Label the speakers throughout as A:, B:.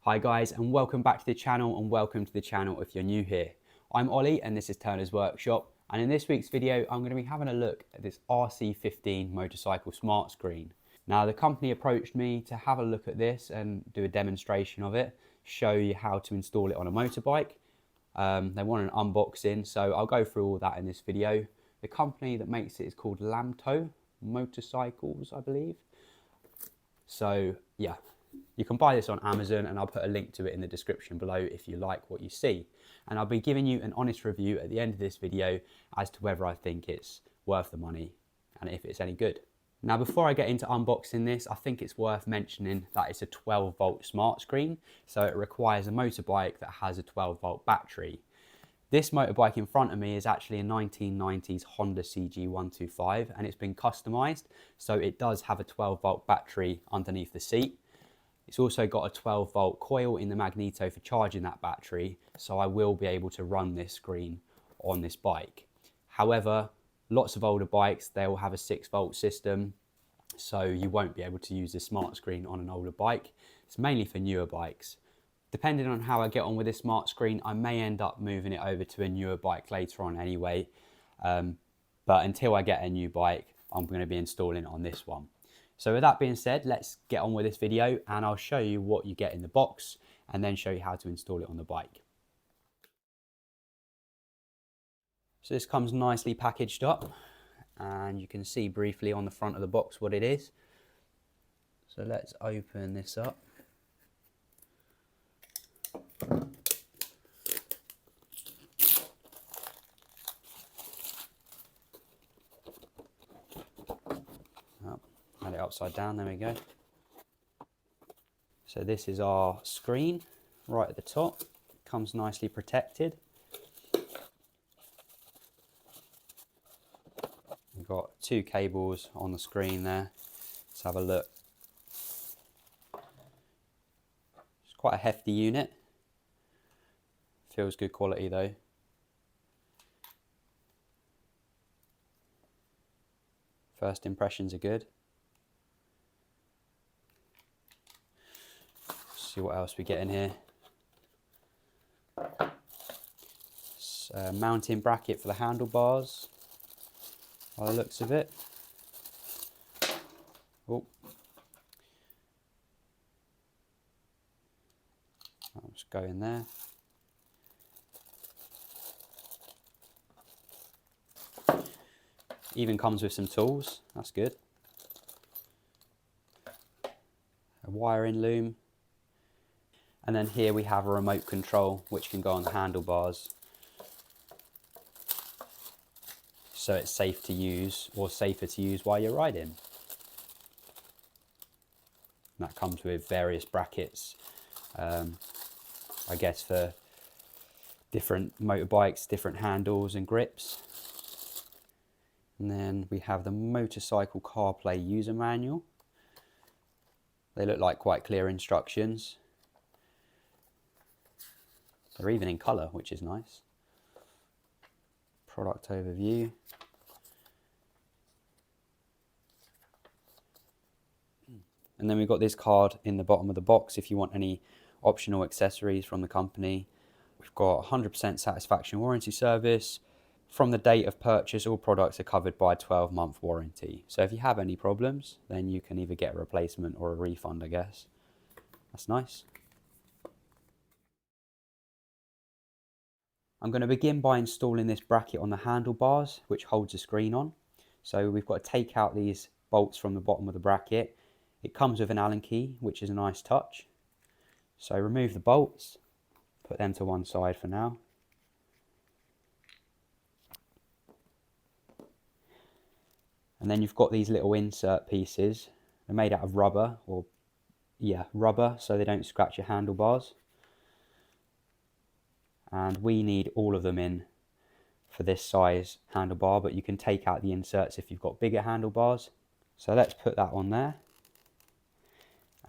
A: Hi guys, and welcome back to the channel, and welcome to the channel if you're new here. I'm Ollie and this is Turner's Workshop, and in this week's video I'm going to be having a look at this RC15 motorcycle smart screen. Now the company approached me to have a look at this and do a demonstration of it, show you how to install it on a motorbike. They want an unboxing, so I'll go through all that in this video. The company that makes it is called Lamto Motorcycles, I believe. So yeah, you can buy this on Amazon, and I'll put a link to it in the description below if you like what you see. And I'll be giving you an honest review at the end of this video as to whether I think it's worth the money and if it's any good. Now before I get into unboxing this, I think it's worth mentioning that it's a 12-volt smart screen, so it requires a motorbike that has a 12-volt battery. This motorbike in front of me is actually a 1990s Honda CG125, and it's been customized, so it does have a 12-volt battery underneath the seat. It's also got a 12-volt coil in the magneto for charging that battery, so I will be able to run this screen on this bike. However, lots of older bikes, they will have a 6-volt system, so you won't be able to use this smart screen on an older bike. It's mainly for newer bikes. Depending on how I get on with this smart screen, I may end up moving it over to a newer bike later on anyway. But until I get a new bike, I'm going to be installing it on this one. So with that being said, let's get on with this video, and I'll show you what you get in the box and then show you how to install it on the bike. So this comes nicely packaged up, and you can see briefly on the front of the box what it is. So let's open this up. Had it upside down, there we go. So this is our screen right at the top. Comes nicely protected. We've got 2 cables on the screen there. Let's have a look. It's quite a hefty unit. Feels good quality though. First impressions are good. See what else we get in here. It's a mounting bracket for the handlebars, by the looks of it. Oh, that'll just go in there. Even comes with some tools, that's good. A wiring loom. And then here we have a remote control which can go on the handlebars, so it's safe to use, or safer to use while you're riding. And that comes with various brackets, I guess for different motorbikes, different handles and grips. And then we have the motorcycle CarPlay user manual. They look like quite clear instructions. They're even in colour, which is nice. Product overview. And then we've got this card in the bottom of the box if you want any optional accessories from the company. We've got 100% satisfaction warranty service. From the date of purchase, all products are covered by a 12-month warranty. So if you have any problems, then you can either get a replacement or a refund, I guess. That's nice. I'm going to begin by installing this bracket on the handlebars, which holds the screen on. So we've got to take out these bolts from the bottom of the bracket. It comes with an Allen key, which is a nice touch. So remove the bolts, put them to one side for now. And then you've got these little insert pieces. They're made out of rubber, rubber, so they don't scratch your handlebars. And we need all of them in for this size handlebar, but you can take out the inserts if you've got bigger handlebars. So let's put that on there.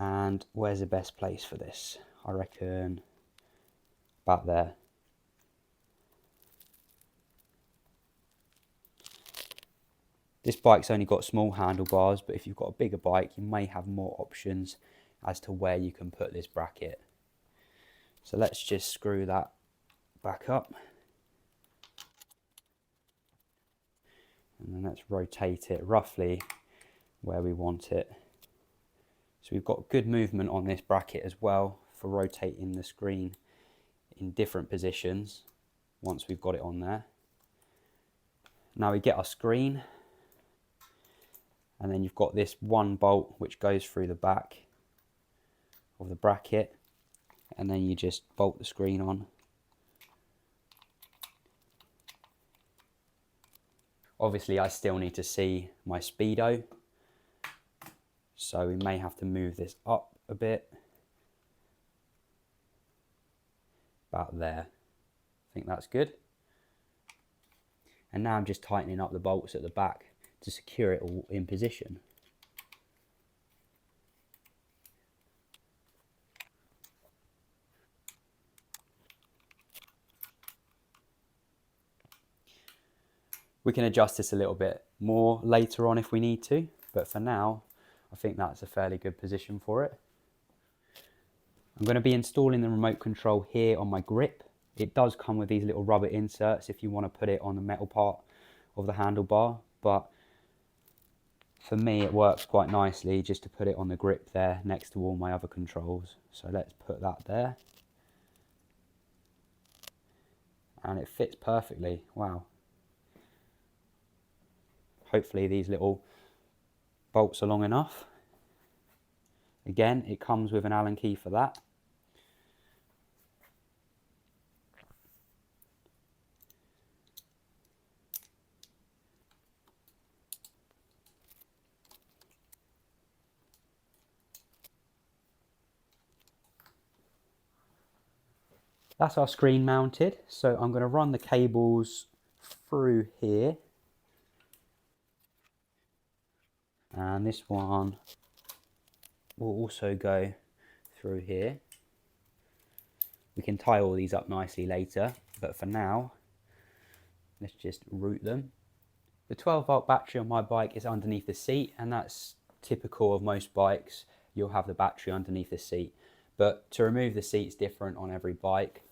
A: And where's the best place for this? I reckon about there. This bike's only got small handlebars, but if you've got a bigger bike, you may have more options as to where you can put this bracket. So let's just screw that back up. And then let's rotate it roughly where we want it. So we've got good movement on this bracket as well for rotating the screen in different positions once we've got it on there. Now we get our screen, and then you've got this one bolt which goes through the back of the bracket, and then you just bolt the screen on. Obviously I still need to see my speedo, so we may have to move this up a bit. About there. I think that's good. And now I'm just tightening up the bolts at the back to secure it all in position. We can adjust this a little bit more later on if we need to, but for now, I think that's a fairly good position for it. I'm going to be installing the remote control here on my grip. It does come with these little rubber inserts if you want to put it on the metal part of the handlebar, but for me it works quite nicely just to put it on the grip there next to all my other controls. So let's put that there. And it fits perfectly. Wow. Hopefully these little bolts are long enough. Again, it comes with an Allen key for that. That's our screen mounted, so I'm going to run the cables through here. And this one will also go through here. We can tie all these up nicely later, but for now, let's just route them. The 12-volt battery on my bike is underneath the seat, and that's typical of most bikes. You'll have the battery underneath the seat, but to remove the seat's different on every bike.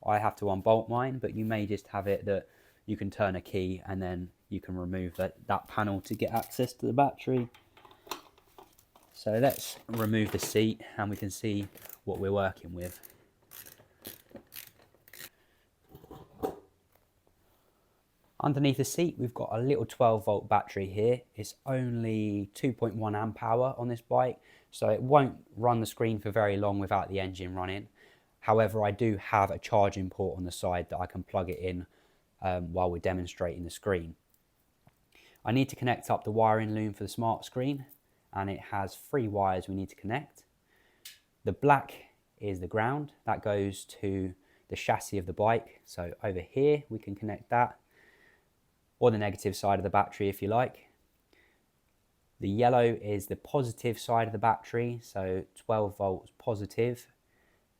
A: I have to unbolt mine, but you may just have it that you can turn a key and then you can remove that panel to get access to the battery. So let's remove the seat and we can see what we're working with. Underneath the seat we've got a little 12-volt battery here. It's only 2.1 amp hour on this bike, so it won't run the screen for very long without the engine running. However, I do have a charging port on the side that I can plug it in while we're demonstrating the screen. I need to connect up the wiring loom for the smart screen, and it has 3 wires we need to connect. The black is the ground, that goes to the chassis of the bike. So over here we can connect that, or the negative side of the battery if you like. The yellow is the positive side of the battery, so 12 volts positive,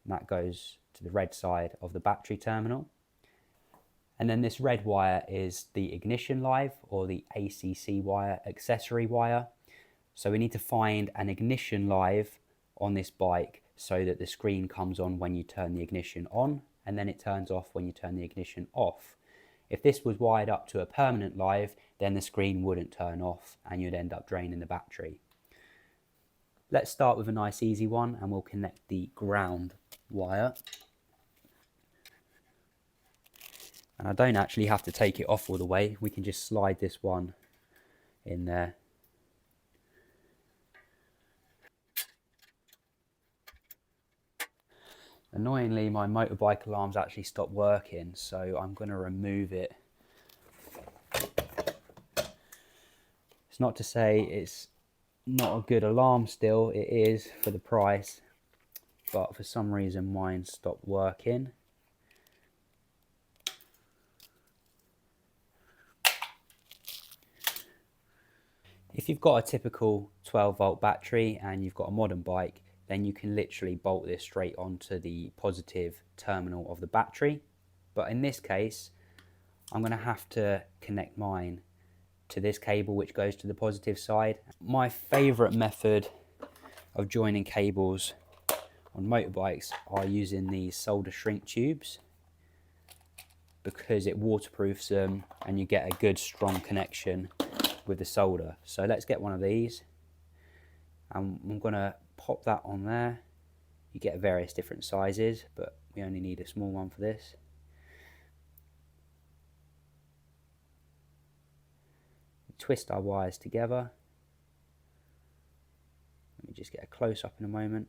A: and that goes to the red side of the battery terminal. And then this red wire is the ignition live, or the ACC wire, accessory wire. So we need to find an ignition live on this bike so that the screen comes on when you turn the ignition on, and then it turns off when you turn the ignition off. If this was wired up to a permanent live, then the screen wouldn't turn off and you'd end up draining the battery. Let's start with a nice easy one, and we'll connect the ground wire. And I don't actually have to take it off all the way, we can just slide this one in there. Annoyingly, my motorbike alarm's actually stopped working, so I'm going to remove it. It's not to say it's not a good alarm still, it is for the price, but for some reason mine stopped working. If you've got a typical 12-volt battery and you've got a modern bike, then you can literally bolt this straight onto the positive terminal of the battery. But in this case, I'm going to have to connect mine to this cable which goes to the positive side. My favourite method of joining cables on motorbikes are using these solder shrink tubes because it waterproofs them and you get a good strong connection with the solder. So let's get one of these, and I'm going to pop that on there. You get various different sizes, but we only need a small one for this. Twist our wires together. Let me just get a close up in a moment.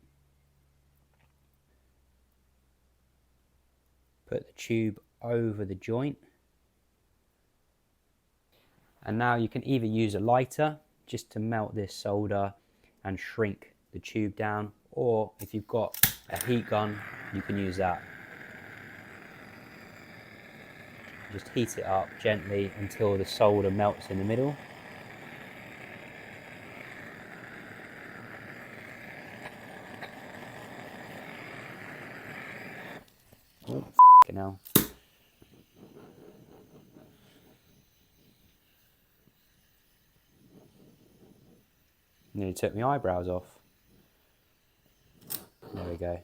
A: Put the tube over the joint. And now you can either use a lighter just to melt this solder and shrink the tube down, or if you've got a heat gun, you can use that. Just heat it up gently until the solder melts in the middle. Oh, f***ing hell. Nearly took my eyebrows off. There we go.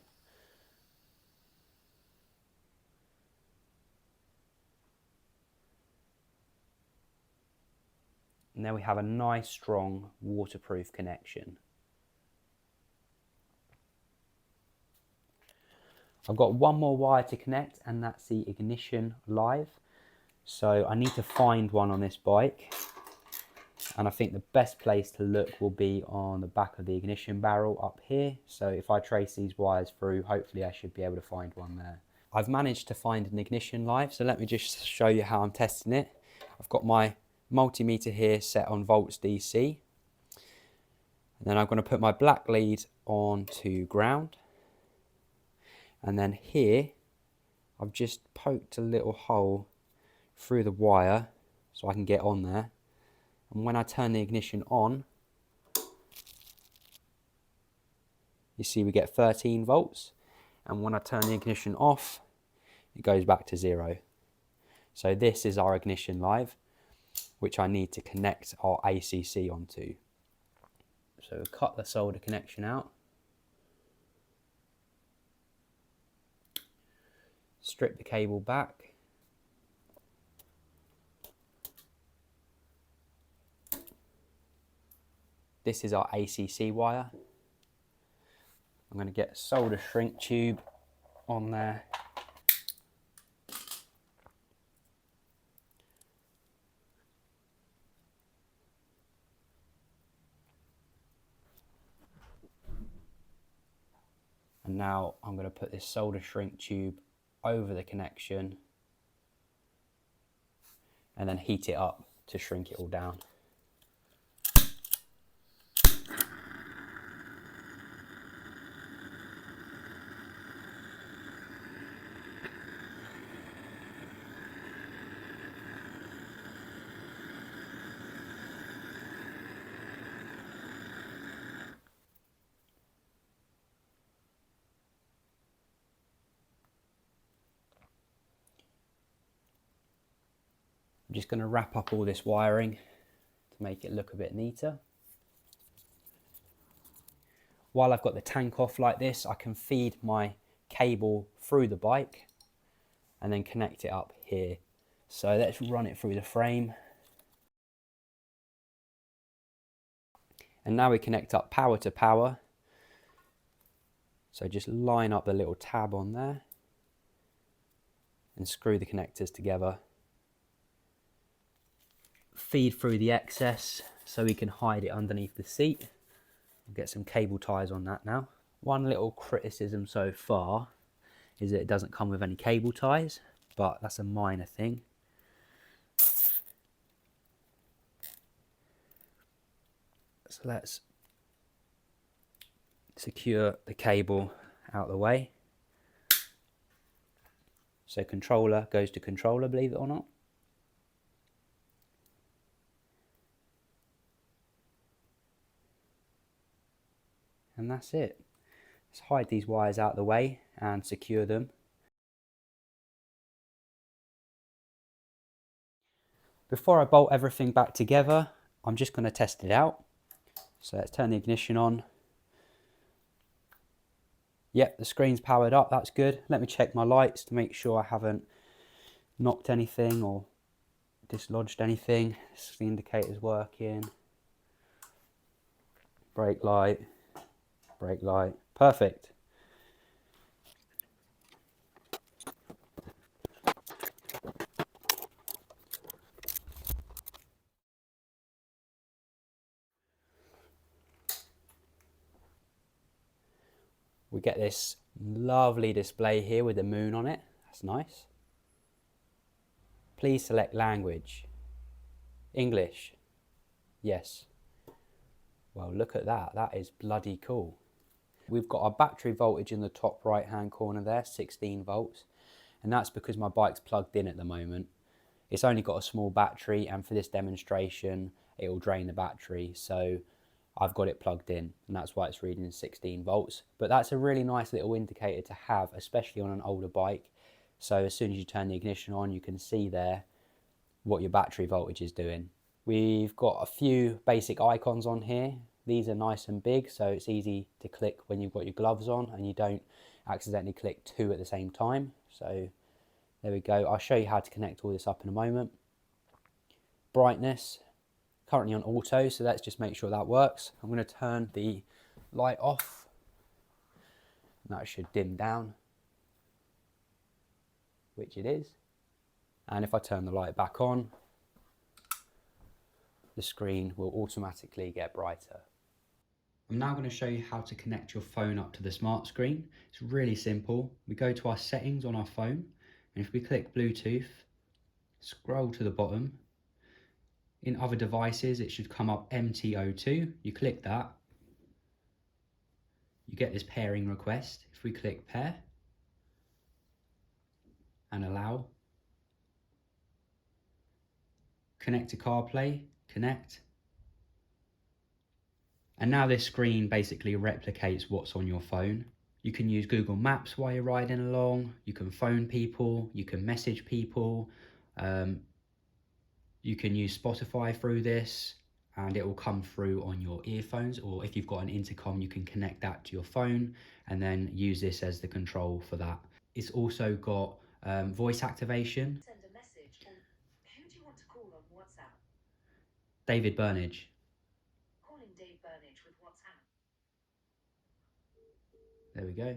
A: And now we have a nice strong waterproof connection. I've got one more wire to connect, and that's the ignition live. So I need to find one on this bike, and I think the best place to look will be on the back of the ignition barrel up here. So if I trace these wires through, hopefully I should be able to find one there. I've managed to find an ignition live, so let me just show you how I'm testing it. I've got my multimeter here set on volts DC, and then I'm going to put my black lead onto ground, and then here I've just poked a little hole through the wire so I can get on there, and when I turn the ignition on, you see we get 13 volts, and when I turn the ignition off, it goes back to 0. So this is our ignition live, which I need to connect our ACC onto. So we'll cut the solder connection out, strip the cable back, this is our ACC wire. I'm going to get a solder shrink tube on there. And now I'm going to put this solder shrink tube over the connection and then heat it up to shrink it all down. I'm just going to wrap up all this wiring to make it look a bit neater. While I've got the tank off like this, I can feed my cable through the bike and then connect it up here. So let's run it through the frame. And now we connect up power to power. So just line up the little tab on there and screw the connectors together. Feed through the excess so we can hide it underneath the seat. We'll get some cable ties on that now. One little criticism so far is that it doesn't come with any cable ties, but that's a minor thing. So let's secure the cable out of the way. So controller goes to controller, believe it or not. And that's it. Let's hide these wires out of the way and secure them. Before I bolt everything back together, I'm just going to test it out. So let's turn the ignition on. Yep, the screen's powered up, that's good. Let me check my lights to make sure I haven't knocked anything or dislodged anything. The indicator's working. Brake light, perfect. We get this lovely display here with the moon on it. That's nice. Please select language. English. Yes. Well, look at that. That is bloody cool. We've got our battery voltage in the top right hand corner there, 16 volts. And that's because my bike's plugged in at the moment. It's only got a small battery, and for this demonstration, it will drain the battery. So I've got it plugged in, and that's why it's reading 16 volts. But that's a really nice little indicator to have, especially on an older bike. So as soon as you turn the ignition on, you can see there what your battery voltage is doing. We've got a few basic icons on here. These are nice and big, so it's easy to click when you've got your gloves on and you don't accidentally click two at the same time. So there we go. I'll show you how to connect all this up in a moment. Brightness, currently on auto, so let's just make sure that works. I'm going to turn the light off. And that should dim down, which it is. And if I turn the light back on, the screen will automatically get brighter. I'm now going to show you how to connect your phone up to the smart screen. It's really simple. We go to our settings on our phone, and if we click Bluetooth, scroll to the bottom. In other devices, it should come up MTO2. You click that, you get this pairing request. If we click pair and allow, connect to CarPlay, connect. And now this screen basically replicates what's on your phone. You can use Google Maps while you're riding along, you can phone people, you can message people, you can use Spotify through this, and it will come through on your earphones, or if you've got an intercom, you can connect that to your phone and then use this as the control for that. It's also got voice activation.
B: Send a message. Who do you want to call on WhatsApp?
A: David Burnage.
B: Calling Dave Burnage with WhatsApp.
A: There we go.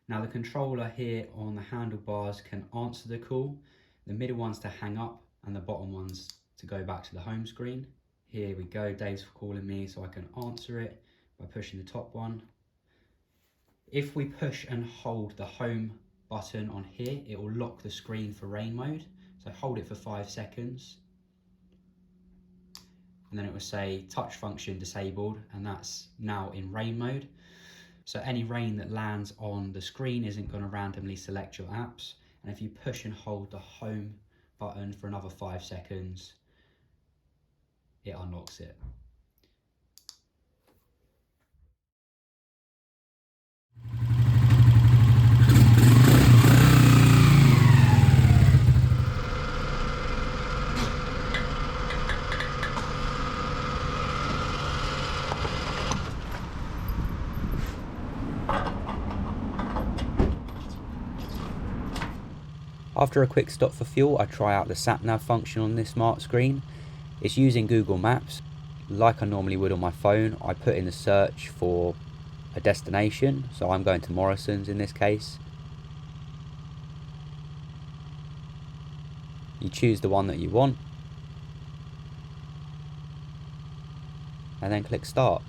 A: Now the controller here on the handlebars can answer the call, the middle one's to hang up, and the bottom one's to go back to the home screen. Here we go, Dave's calling me, so I can answer it by pushing the top one. If we push and hold the home button on here, it will lock the screen for rain mode. So hold it for 5 seconds. And then it will say touch function disabled, and that's now in rain mode. So any rain that lands on the screen isn't going to randomly select your apps. And if you push and hold the home button for another 5 seconds, it unlocks it. After a quick stop for fuel, I try out the sat-nav function on this smart screen. It's using Google Maps. Like I normally would on my phone, I put in the search for a destination, so I'm going to Morrison's in this case. You choose the one that you want, and then click start.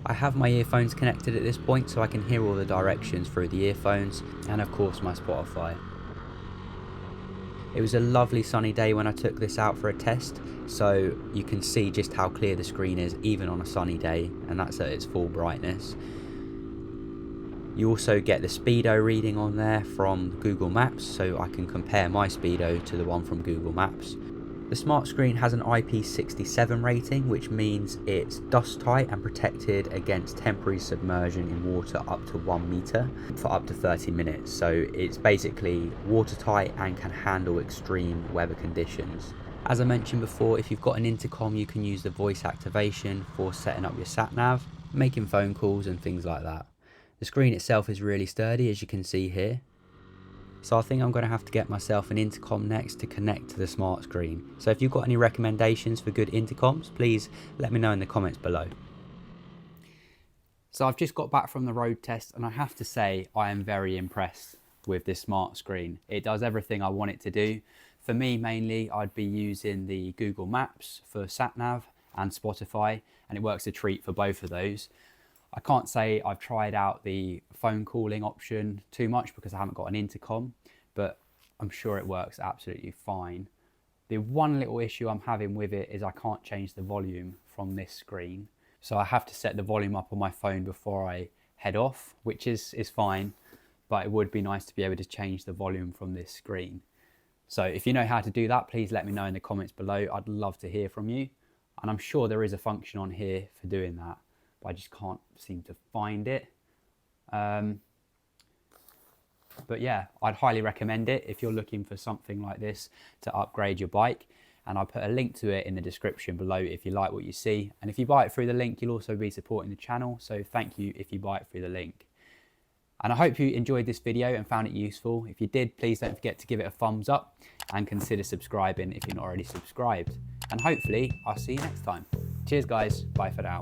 A: I have my earphones connected at this point so I can hear all the directions through the earphones, and of course my Spotify. It was a lovely sunny day when I took this out for a test, so you can see just how clear the screen is even on a sunny day, and that's at its full brightness. You also get the speedo reading on there from Google Maps, so I can compare my speedo to the one from Google Maps. The smart screen has an IP67 rating, which means it's dust tight and protected against temporary submersion in water up to 1 meter for up to 30 minutes. So it's basically watertight and can handle extreme weather conditions. As I mentioned before, if you've got an intercom, you can use the voice activation for setting up your sat nav, making phone calls and things like that. The screen itself is really sturdy, as you can see here. So I think I'm going to have to get myself an intercom next to connect to the smart screen. So if you've got any recommendations for good intercoms, please let me know in the comments below. So I've just got back from the road test and I have to say I am very impressed with this smart screen. It does everything I want it to do. For me mainly, I'd be using the Google Maps for SatNav and Spotify, and it works a treat for both of those. I can't say I've tried out the phone calling option too much because I haven't got an intercom, but I'm sure it works absolutely fine. The one little issue I'm having with it is I can't change the volume from this screen. So I have to set the volume up on my phone before I head off, which is fine, but it would be nice to be able to change the volume from this screen. So if you know how to do that, please let me know in the comments below. I'd love to hear from you. And I'm sure there is a function on here for doing that, but I just can't seem to find it. But yeah, I'd highly recommend it if you're looking for something like this to upgrade your bike. And I'll put a link to it in the description below if you like what you see. And if you buy it through the link, you'll also be supporting the channel. So thank you if you buy it through the link. And I hope you enjoyed this video and found it useful. If you did, please don't forget to give it a thumbs up and consider subscribing if you're not already subscribed. And hopefully I'll see you next time. Cheers guys, bye for now.